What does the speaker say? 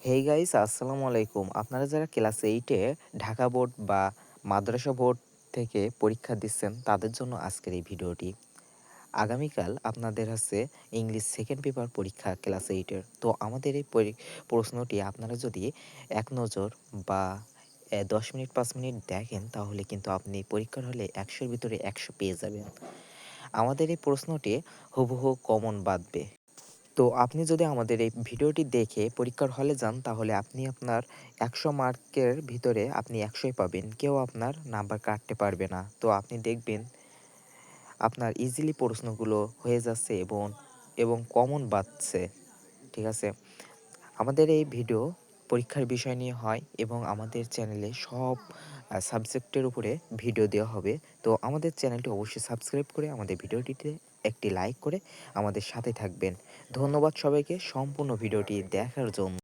Hey guys আসসালামু আলাইকুম। আপনারা যারা ক্লাস 8 এ ঢাকা বোর্ড বা মাদ্রাসা বোর্ড থেকে পরীক্ষা দিচ্ছেন তাদের জন্য আজকের এই ভিডিওটি। আগামীকাল আপনাদের হচ্ছে ইংলিশ সেকেন্ড পেপার পরীক্ষা ক্লাস 8 এর। তো আমাদের এই প্রশ্নটি আপনারা যদি এক নজর বা 10 মিনিট 5 মিনিট দেখেন তাহলে কিন্তু আপনি পরীক্ষার হলে 100 এর ভিতরে 100 পেয়ে যাবেন। আমাদের এই প্রশ্নটি হুবহু কমন বাঁধবে। তো আপনি যদি আমাদের এই ভিডিওটি দেখে পরীক্ষার হলে যান তাহলে আপনি আপনার 100 মার্কের ভিতরে আপনি 100ই পাবেন। কেউ আপনার নাম্বার কাটতে পারবে না। তো আপনি দেখবেন আপনার ইজিলি প্রশ্নগুলো হয়ে যাচ্ছে এবং কমন বাড়ছে। ঠিক আছে? আমাদের এই ভিডিও পরীক্ষার বিষয় নিয়ে হয় এবং আমাদের চ্যানেলে সব সাবজেক্টের উপরে ভিডিও দেওয়া হবে। তো আমাদের চ্যানেলটি অবশ্যই সাবস্ক্রাইব করে আমাদের ভিডিওটিতে একটি লাইক করে আমাদের সাথে থাকবেন। ধন্যবাদ সবাইকে সম্পূর্ণ ভিডিওটি দেখার জন্য।